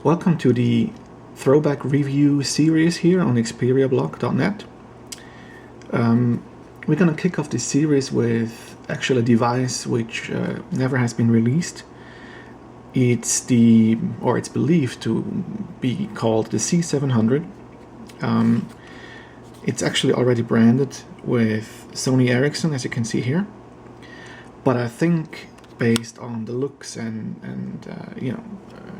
Welcome to the Throwback review series here on XperiaBlog.net. We're going to kick off this series with actually a device which never has been released. It's believed to be called the Z700. It's actually already branded with Sony Ericsson, as you can see here. But I think based on the looks and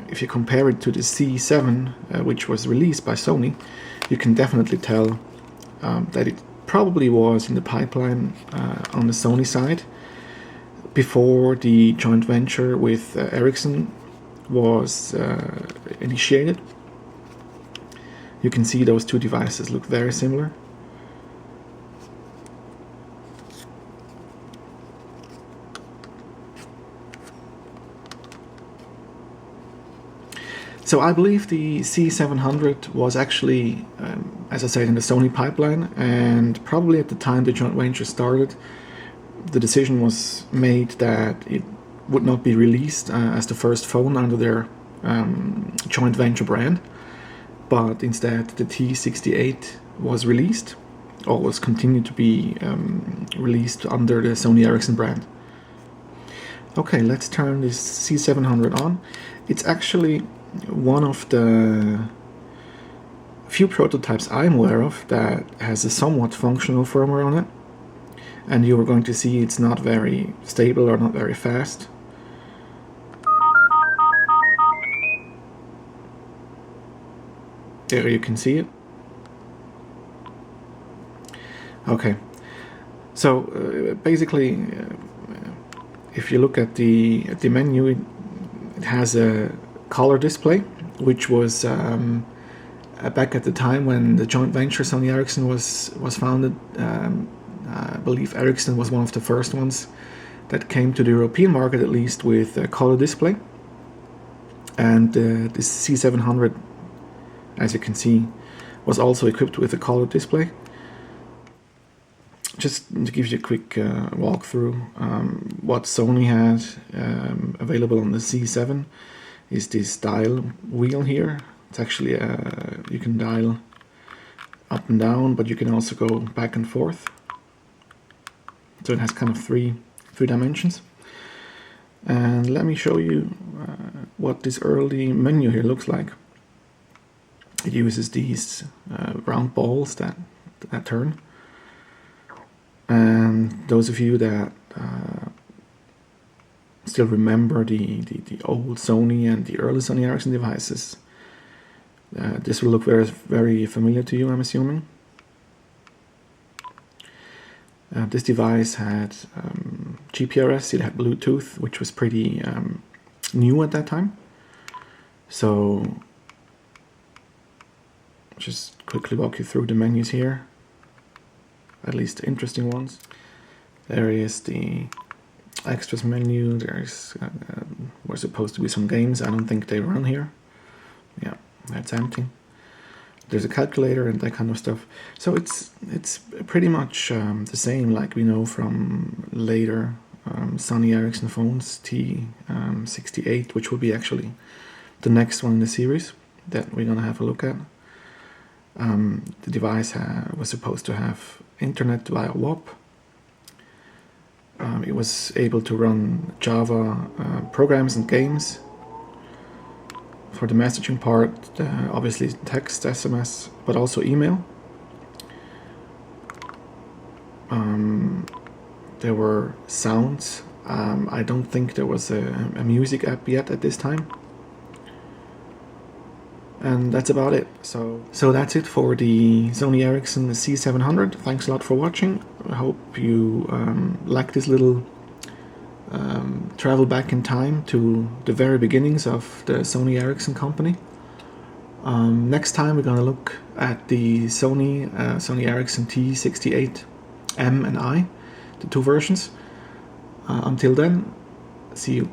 if you compare it to the C7, which was released by Sony, you can definitely tell that it probably was in the pipeline on the Sony side before the joint venture with Ericsson was initiated. You can see those two devices look very similar. So I believe the Z700 was actually, as I said, in the Sony pipeline, and probably at the time the joint venture started, the decision was made that it would not be released as the first phone under their joint venture brand, but instead the T68 was released, or was continued to be released under the Sony Ericsson brand. Okay, let's turn this Z700 on. It's actually one of the few prototypes I'm aware of that has a somewhat functional firmware on it, and you are going to see it's not very stable or not very fast. There you can see it. Okay, so basically if you look at the menu, it has a color display, which was back at the time when the joint venture Sony Ericsson was founded. I believe Ericsson was one of the first ones that came to the European market, at least, with a color display. And the Z700, as you can see, was also equipped with a color display. Just to give you a quick walkthrough, what Sony had available on the Z7 is this dial wheel here. It's actually you can dial up and down, but you can also go back and forth. So it has kind of three dimensions. And let me show you what this early menu here looks like. It uses these round balls that turn. And those of you that still remember the old Sony and the early Sony Ericsson devices, this will look very familiar to you, I'm assuming. This device had GPRS, it had Bluetooth, which was pretty new at that time. So just quickly walk you through the menus here, at least the interesting ones. There is the extras menu. There's were supposed to be some games. I don't think they run here. Yeah, that's empty. There's a calculator and that kind of stuff. So it's pretty much the same like we know from later Sony Ericsson phones, T68, which will be actually the next one in the series that we're gonna have a look at. The device was supposed to have internet via WAP. It was able to run Java programs and games. For the messaging part, obviously text, SMS, but also email. There were sounds. I don't think there was a music app yet at this time. And that's about it. So that's it for the Sony Ericsson Z700. Thanks a lot for watching. I hope you like this little travel back in time to the very beginnings of the Sony Ericsson company. Next time we're going to look at the Sony Ericsson T68M and I, the two versions. Until then, see you.